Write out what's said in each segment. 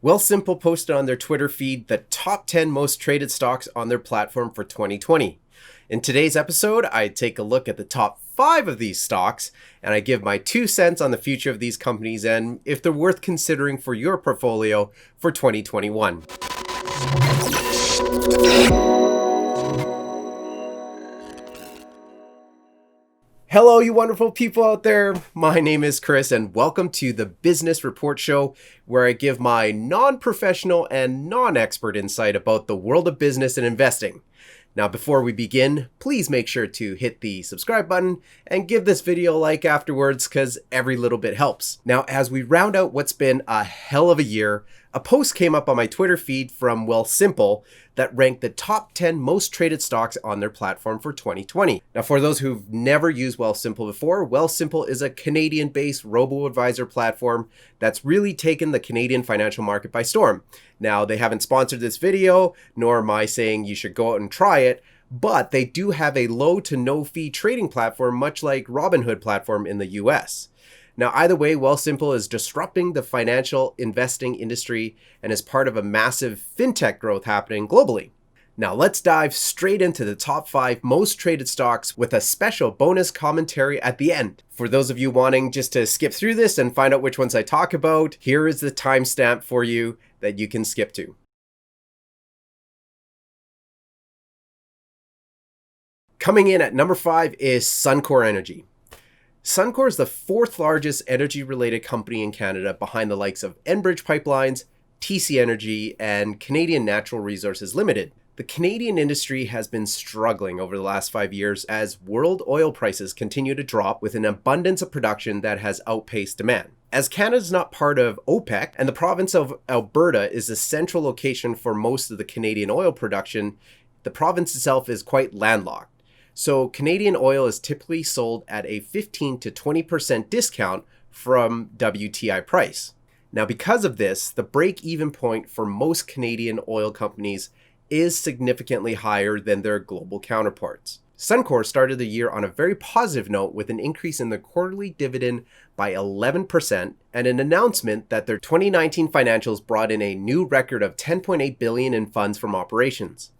Wealthsimple posted on their Twitter feed the top 10 most traded stocks on their platform for 2020. In today's episode, I take a look at the top 5 of these stocks, and I give my 2 cents on the future of these companies and if they're worth considering for your portfolio for 2021. Hello, you wonderful people out there. My name is Chris, and welcome to the Business Report Show, where I give my non-professional and non-expert insight about the world of business and investing. Now, before we begin, please make sure to hit the subscribe button and give this video a like afterwards, because every little bit helps. Now, as we round out what's been a hell of a year, a post came up on my Twitter feed from Wealthsimple that ranked the top 10 most traded stocks on their platform for 2020. Now, for those who've never used Wealthsimple before, Wealthsimple is a Canadian-based robo-advisor platform that's really taken the Canadian financial market by storm. Now, they haven't sponsored this video, nor am I saying you should go out and try it, but they do have a low to no fee trading platform, much like Robinhood platform in the US. Now, either way, Wealthsimple is disrupting the financial investing industry and is part of a massive fintech growth happening globally. Now, let's dive straight into the top 5 most traded stocks with a special bonus commentary at the end. For those of you wanting just to skip through this and find out which ones I talk about, here is the timestamp for you that you can skip to. Coming in at number 5 is Suncor Energy. Suncor is the 4th largest energy-related company in Canada behind the likes of Enbridge Pipelines, TC Energy, and Canadian Natural Resources Limited. The Canadian industry has been struggling over the last 5 years as world oil prices continue to drop with an abundance of production that has outpaced demand. As Canada is not part of OPEC and the province of Alberta is the central location for most of the Canadian oil production, the province itself is quite landlocked. So Canadian oil is typically sold at a 15 to 20% discount from WTI price. Now, because of this, the break-even point for most Canadian oil companies is significantly higher than their global counterparts. Suncor started the year on a very positive note with an increase in their quarterly dividend by 11% and an announcement that their 2019 financials brought in a new record of $10.8 billion in funds from operations.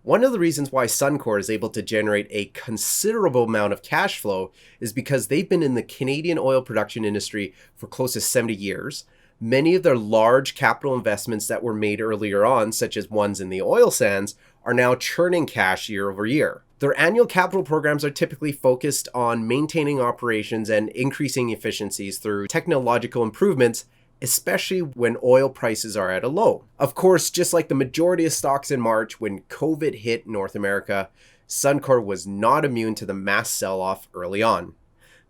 One of the reasons why Suncor is able to generate a considerable amount of cash flow is because they've been in the Canadian oil production industry for close to 70 years. Many of their large capital investments that were made earlier on, such as ones in the oil sands, are now churning cash year over year. Their annual capital programs are typically focused on maintaining operations and increasing efficiencies through technological improvements, especially when oil prices are at a low. Of course, just like the majority of stocks in March when COVID hit North America, Suncor was not immune to the mass sell-off early on.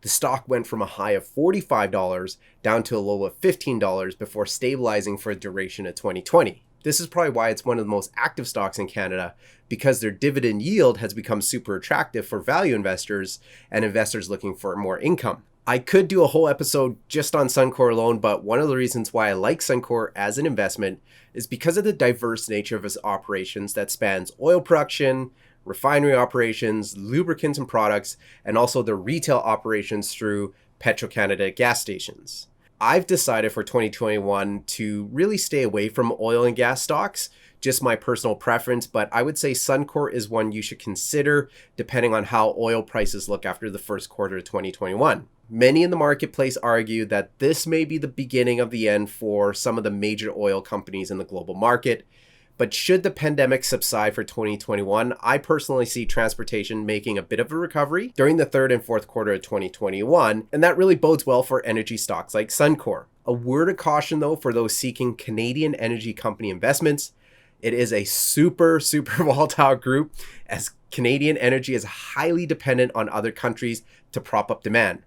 The stock went from a high of $45 down to a low of $15 before stabilizing for a duration of 2020. This is probably why it's one of the most active stocks in Canada, because their dividend yield has become super attractive for value investors and investors looking for more income. I could do a whole episode just on Suncor alone, but one of the reasons why I like Suncor as an investment is because of the diverse nature of its operations that spans oil production, refinery operations, lubricants and products, and also the retail operations through Petro-Canada gas stations. I've decided for 2021 to really stay away from oil and gas stocks, just my personal preference, but I would say Suncor is one you should consider depending on how oil prices look after the first quarter of 2021. Many in the marketplace argue that this may be the beginning of the end for some of the major oil companies in the global market. But should the pandemic subside for 2021, I personally see transportation making a bit of a recovery during the 3rd and 4th quarter of 2021, and that really bodes well for energy stocks like Suncor. A word of caution though for those seeking Canadian energy company investments, it is a super volatile group as Canadian energy is highly dependent on other countries to prop up demand.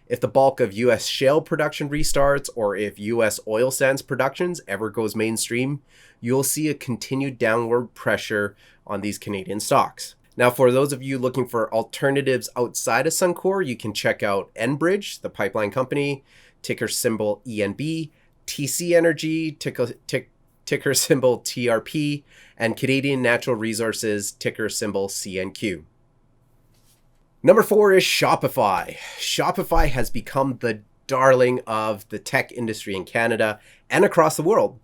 If the bulk of US shale production restarts or if US oil sands productions ever goes mainstream, you'll see a continued downward pressure on these Canadian stocks. Now, for those of you looking for alternatives outside of Suncor, you can check out Enbridge, the pipeline company, ticker symbol ENB, TC Energy, ticker symbol TRP, and Canadian Natural Resources, ticker symbol CNQ. Number 4 is Shopify. Shopify has become the darling of the tech industry in Canada and across the world.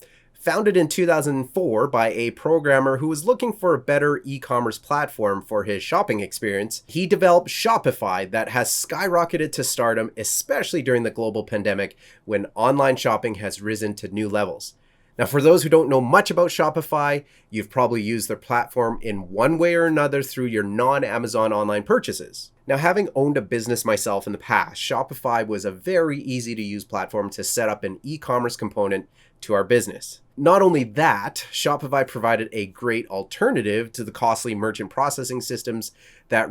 Founded in 2004 by a programmer who was looking for a better e-commerce platform for his shopping experience, he developed Shopify that has skyrocketed to stardom, especially during the global pandemic when online shopping has risen to new levels. Now, for those who don't know much about Shopify, you've probably used their platform in one way or another through your non-Amazon online purchases. Now, having owned a business myself in the past, Shopify was a very easy to use platform to set up an e-commerce component to our business. Not only that, Shopify provided a great alternative to the costly merchant processing systems that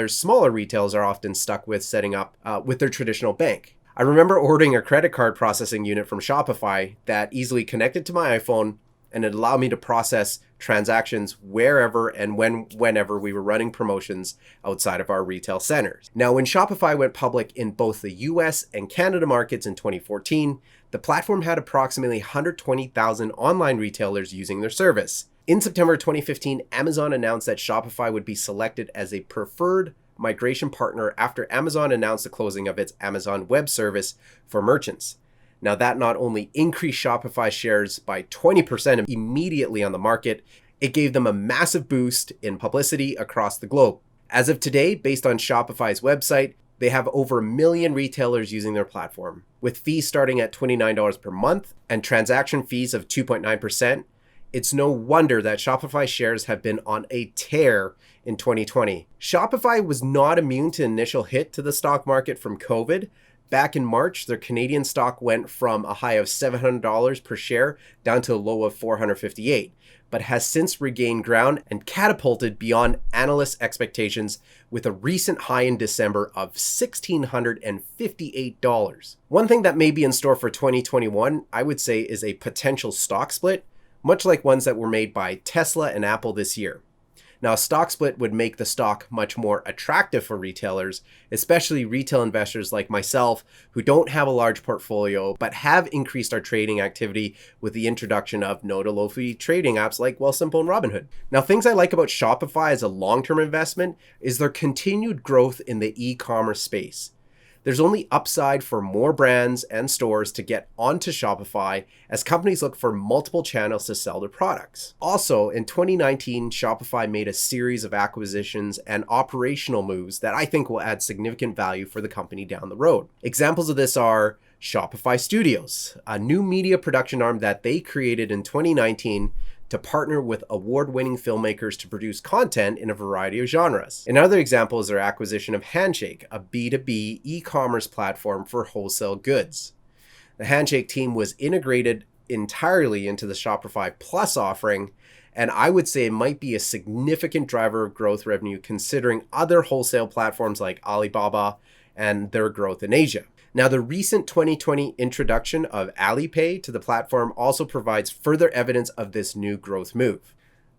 smaller retailers are often stuck with setting up with their traditional bank. I remember ordering a credit card processing unit from Shopify that easily connected to my iPhone, and it allowed me to process transactions wherever and whenever we were running promotions outside of our retail centers. Now, when Shopify went public in both the US and Canada markets in 2014, the platform had approximately 120,000 online retailers using their service. In September 2015, Amazon announced that Shopify would be selected as a preferred migration partner after Amazon announced the closing of its Amazon Web Service for merchants. Now, that not only increased Shopify shares by 20% immediately on the market, it gave them a massive boost in publicity across the globe. As of today, based on Shopify's website, they have over 1 million retailers using their platform, with fees starting at $29 per month and transaction fees of 2.9%. It's no wonder that Shopify shares have been on a tear in 2020. Shopify was not immune to initial hit to the stock market from COVID. Back in March, their Canadian stock went from a high of $700 per share down to a low of $458, but has since regained ground and catapulted beyond analyst expectations with a recent high in December of $1,658. One thing that may be in store for 2021, I would say, is a potential stock split, much like ones that were made by Tesla and Apple this year. Now, a stock split would make the stock much more attractive for retailers, especially retail investors like myself who don't have a large portfolio but have increased our trading activity with the introduction of no-to-low-fee trading apps like Wealthsimple and Robinhood. Now, things I like about Shopify as a long-term investment is their continued growth in the e-commerce space. There's only upside for more brands and stores to get onto Shopify as companies look for multiple channels to sell their products. Also, in 2019, Shopify made a series of acquisitions and operational moves that I think will add significant value for the company down the road. Examples of this are Shopify Studios, a new media production arm that they created in 2019 to partner with award-winning filmmakers to produce content in a variety of genres. Another example is their acquisition of Handshake, a B2B e-commerce platform for wholesale goods. The Handshake team was integrated entirely into the Shopify Plus offering, and I would say it might be a significant driver of growth revenue considering other wholesale platforms like Alibaba and their growth in Asia. Now, the recent 2020 introduction of Alipay to the platform also provides further evidence of this new growth move.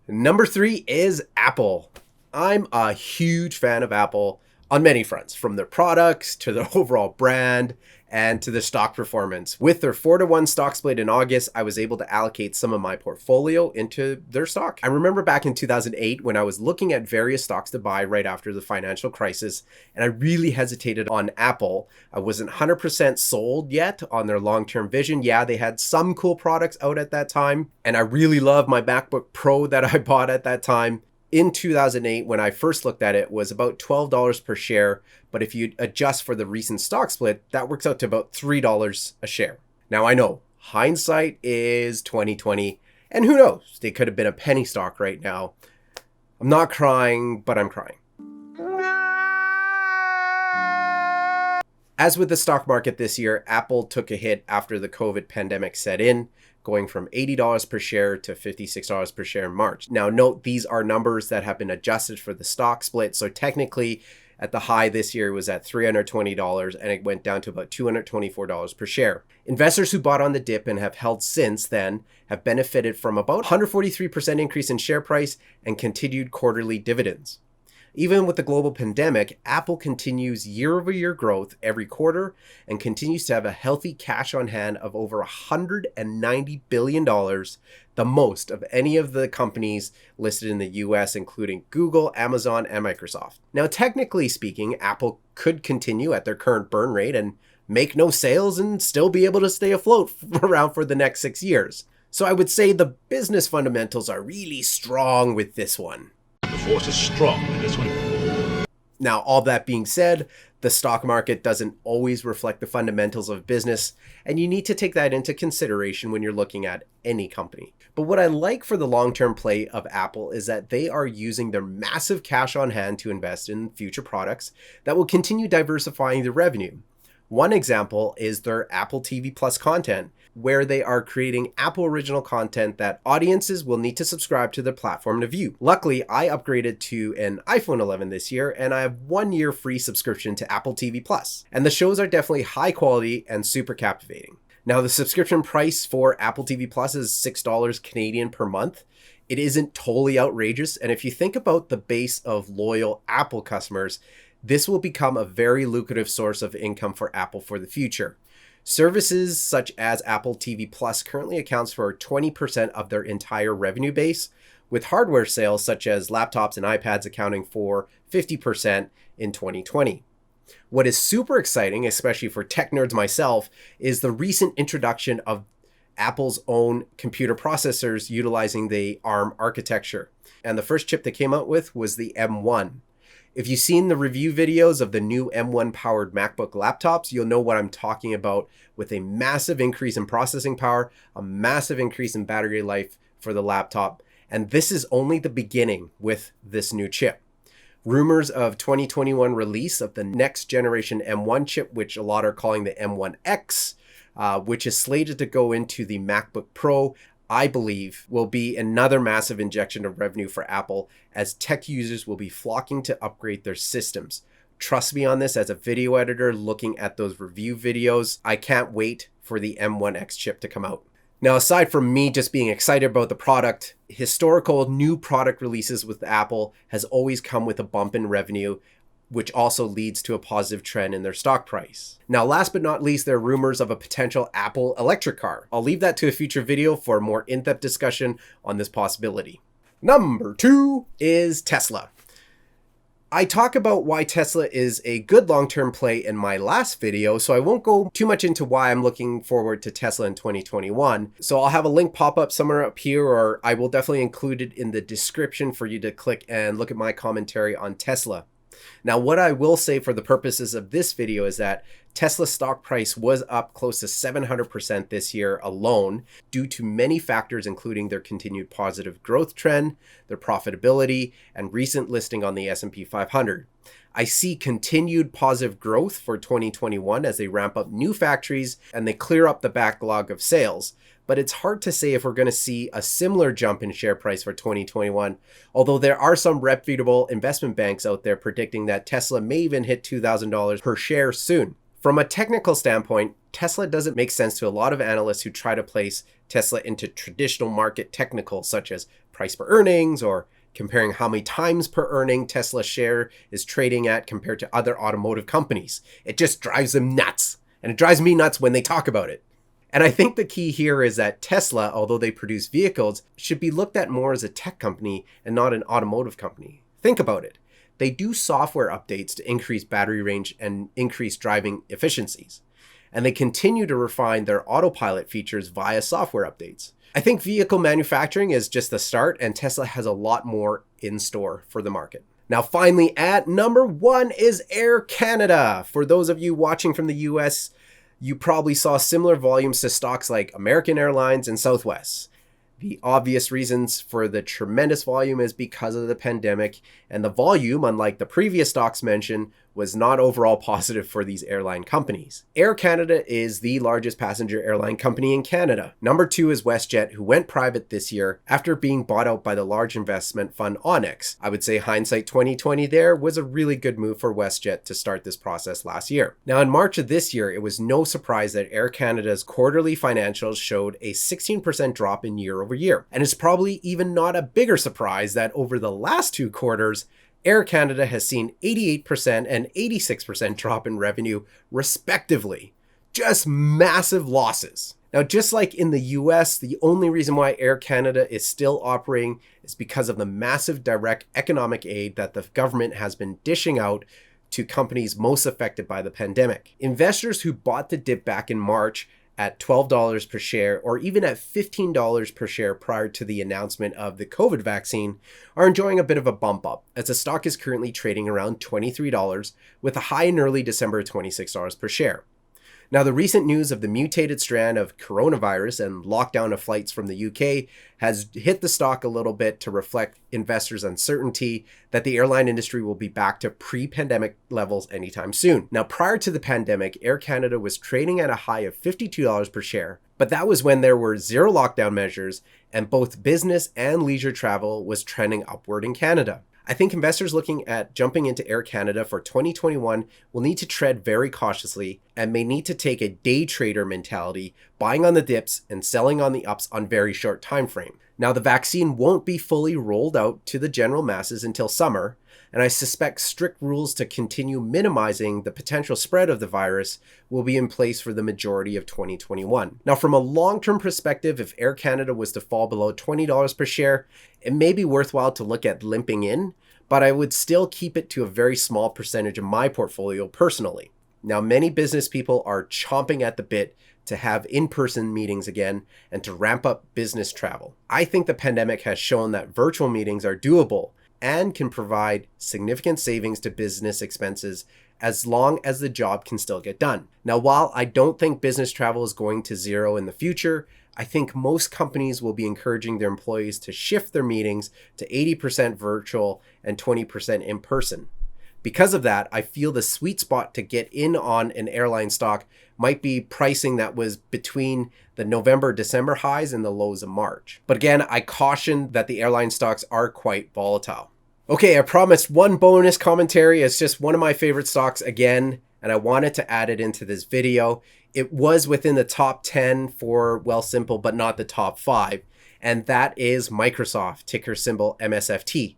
Number 3 is Apple. I'm a huge fan of Apple on many fronts, from their products to their overall brand and to the stock performance. With their 4-to-1 stock split in August, I was able to allocate some of my portfolio into their stock. I remember back in 2008 when I was looking at various stocks to buy right after the financial crisis, and I really hesitated on Apple. I wasn't 100% sold yet on their long-term vision. Yeah, they had some cool products out at that time, and I really loved my MacBook Pro that I bought at that time. In 2008, when I first looked at it, was about $12 per share. But if you adjust for the recent stock split, that works out to about $3 a share. Now, I know hindsight is 2020, and who knows? They could have been a penny stock right now. I'm not crying, but I'm crying. As with the stock market this year, Apple took a hit after the COVID pandemic set in, going from $80 per share to $56 per share in March. Now, note these are numbers that have been adjusted for the stock split. So technically, at the high this year, it was at $320 and it went down to about $224 per share. Investors who bought on the dip and have held since then have benefited from about 143% increase in share price and continued quarterly dividends. Even with the global pandemic, Apple continues year-over-year growth every quarter and continues to have a healthy cash on hand of over $190 billion, the most of any of the companies listed in the US, including Google, Amazon, and Microsoft. Now, technically speaking, Apple could continue at their current burn rate and make no sales and still be able to stay afloat around for the next 6 years. So I would say the business fundamentals are really strong with this one. The force is strong with this one. Now, all that being said, the stock market doesn't always reflect the fundamentals of business, and you need to take that into consideration when you're looking at any company. But what I like for the long-term play of Apple is that they are using their massive cash on hand to invest in future products that will continue diversifying their revenue. One example is their Apple TV Plus content, where they are creating Apple original content that audiences will need to subscribe to their platform to view. Luckily, I upgraded to an iPhone 11 this year, and I have 1 year free subscription to Apple TV Plus. And the shows are definitely high quality and super captivating. Now, the subscription price for Apple TV Plus is $6 Canadian per month. It isn't totally outrageous, and if you think about the base of loyal Apple customers, this will become a very lucrative source of income for Apple for the future. Services such as Apple TV Plus currently accounts for 20% of their entire revenue base, with hardware sales such as laptops and iPads accounting for 50% in 2020. What is super exciting, especially for tech nerds myself, is the recent introduction of Apple's own computer processors utilizing the ARM architecture. And the first chip they came out with was the M1. If you've seen the review videos of the new M1 powered MacBook laptops, you'll know what I'm talking about, with a massive increase in processing power, a massive increase in battery life for the laptop. And this is only the beginning with this new chip. Rumors of 2021 release of the next generation M1 chip, which a lot are calling the M1X, which is slated to go into the MacBook Pro, I believe will be another massive injection of revenue for Apple, as tech users will be flocking to upgrade their systems. Trust me on this, as a video editor looking at those review videos, I can't wait for the M1X chip to come out. Now, aside from me just being excited about the product, historical new product releases with Apple has always come with a bump in revenue, which also leads to a positive trend in their stock price. Now, last but not least, there are rumors of a potential Apple electric car. I'll leave that to a future video for a more in-depth discussion on this possibility. Number 2 is Tesla. I talk about why Tesla is a good long-term play in my last video, so I won't go too much into why I'm looking forward to Tesla in 2021. So I'll have a link pop up somewhere up here, or I will definitely include it in the description for you to click and look at my commentary on Tesla. Now, what I will say for the purposes of this video is that Tesla's stock price was up close to 700% this year alone due to many factors, including their continued positive growth trend, their profitability, and recent listing on the S&P 500. I see continued positive growth for 2021 as they ramp up new factories and they clear up the backlog of sales. But it's hard to say if we're going to see a similar jump in share price for 2021, although there are some reputable investment banks out there predicting that Tesla may even hit $2,000 per share soon. From a technical standpoint, Tesla doesn't make sense to a lot of analysts who try to place Tesla into traditional market technicals such as price per earnings or comparing how many times per earning Tesla share is trading at compared to other automotive companies. It just drives them nuts, and it drives me nuts when they talk about it. And I think the key here is that Tesla, although they produce vehicles, should be looked at more as a tech company and not an automotive company. Think about it. They do software updates to increase battery range and increase driving efficiencies. And they continue to refine their autopilot features via software updates. I think vehicle manufacturing is just the start, and Tesla has a lot more in store for the market. Now, finally, at number 1 is Air Canada. For those of you watching from the US, you probably saw similar volumes to stocks like American Airlines and Southwest. The obvious reasons for the tremendous volume is because of the pandemic, and the volume, unlike the previous stocks mentioned, was not overall positive for these airline companies. Air Canada is the largest passenger airline company in Canada. Number 2 is WestJet, who went private this year after being bought out by the large investment fund Onyx. I would say hindsight 2020 there was a really good move for WestJet to start this process last year. Now, in March of this year, it was no surprise that Air Canada's quarterly financials showed a 16% drop in year over year. And it's probably even not a bigger surprise that over the last 2 quarters, Air Canada has seen 88% and 86% drop in revenue, respectively. Just massive losses. Now, just like in the US, the only reason why Air Canada is still operating is because of the massive direct economic aid that the government has been dishing out to companies most affected by the pandemic. Investors who bought the dip back in March at $12 per share or even at $15 per share prior to the announcement of the COVID vaccine are enjoying a bit of a bump up, as the stock is currently trading around $23 with a high in early December of $26 per share. Now, the recent news of the mutated strand of coronavirus and lockdown of flights from the UK has hit the stock a little bit to reflect investors' uncertainty that the airline industry will be back to pre-pandemic levels anytime soon. Now, prior to the pandemic, Air Canada was trading at a high of $52 per share, but that was when there were zero lockdown measures and both business and leisure travel was trending upward in Canada. I think investors looking at jumping into Air Canada for 2021 will need to tread very cautiously and may need to take a day trader mentality, buying on the dips and selling on the ups on very short time frame. Now, the vaccine won't be fully rolled out to the general masses until summer, and I suspect strict rules to continue minimizing the potential spread of the virus will be in place for the majority of 2021. Now, from a long-term perspective, if Air Canada was to fall below $20 per share, it may be worthwhile to look at limping in, but I would still keep it to a very small percentage of my portfolio personally. Now, many business people are chomping at the bit to have in-person meetings again and to ramp up business travel. I think the pandemic has shown that virtual meetings are doable and can provide significant savings to business expenses as long as the job can still get done. Now, while I don't think business travel is going to zero in the future, I think most companies will be encouraging their employees to shift their meetings to 80% virtual and 20% in person. Because of that, I feel the sweet spot to get in on an airline stock might be pricing that was between the November-December highs and the lows of March. But again, I caution that the airline stocks are quite volatile. Okay, I promised one bonus commentary. It's just one of my favorite stocks again, and I wanted to add it into this video. It was within the top 10 for Wealthsimple, but not the top 5, and that is Microsoft, ticker symbol MSFT.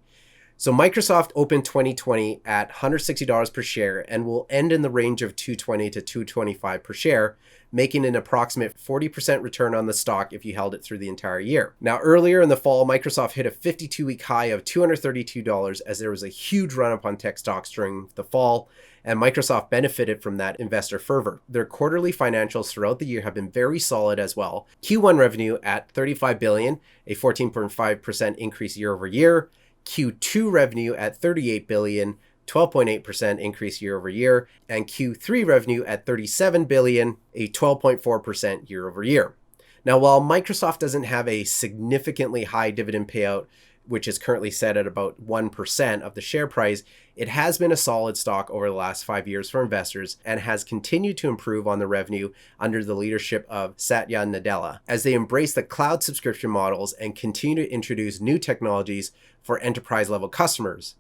So Microsoft opened 2020 at $160 per share and will end in the range of $220 to $225 per share, making an approximate 40% return on the stock if you held it through the entire year. Now, earlier in the fall, Microsoft hit a 52-week high of $232 as there was a huge run-up on tech stocks during the fall, and Microsoft benefited from that investor fervor. Their quarterly financials throughout the year have been very solid as well. Q1 revenue at $35 billion, a 14.5% increase year over year. Q2 revenue at $38 billion, 12.8% increase year over year, and Q3 revenue at $37 billion, a 12.4% year over year. Now, while Microsoft doesn't have a significantly high dividend payout, which is currently set at about 1% of the share price, it has been a solid stock over the last 5 years for investors and has continued to improve on the revenue under the leadership of Satya Nadella as they embrace the cloud subscription models and continue to introduce new technologies for enterprise-level customers.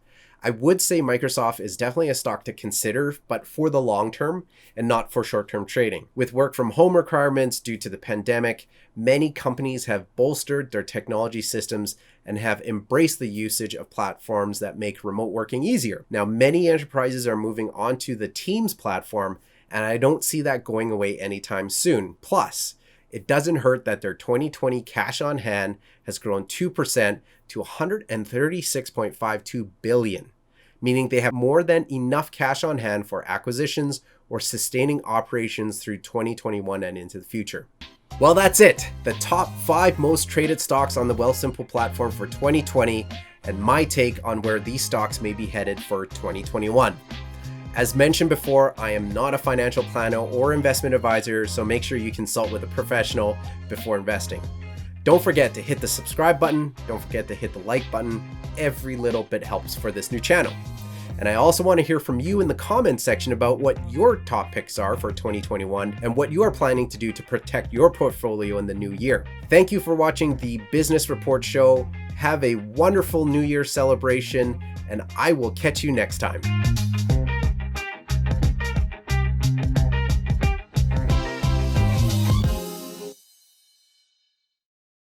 I would say Microsoft is definitely a stock to consider, but for the long term and not for short-term trading. With work from home requirements due to the pandemic, many companies have bolstered their technology systems and have embraced the usage of platforms that make remote working easier. Now, many enterprises are moving onto the Teams platform, and I don't see that going away anytime soon. Plus, it doesn't hurt that their 2020 cash on hand has grown 2% to $136.52 billion, meaning they have more than enough cash on hand for acquisitions or sustaining operations through 2021 and into the future. Well, that's it. The top 5 most traded stocks on the Wealthsimple platform for 2020 and my take on where these stocks may be headed for 2021. As mentioned before, I am not a financial planner or investment advisor, so make sure you consult with a professional before investing. Don't forget to hit the subscribe button. Don't forget to hit the like button. Every little bit helps for this new channel. And I also want to hear from you in the comments section about what your top picks are for 2021 and what you are planning to do to protect your portfolio in the new year. Thank you for watching the Business Report Show. Have a wonderful New Year celebration, and I will catch you next time.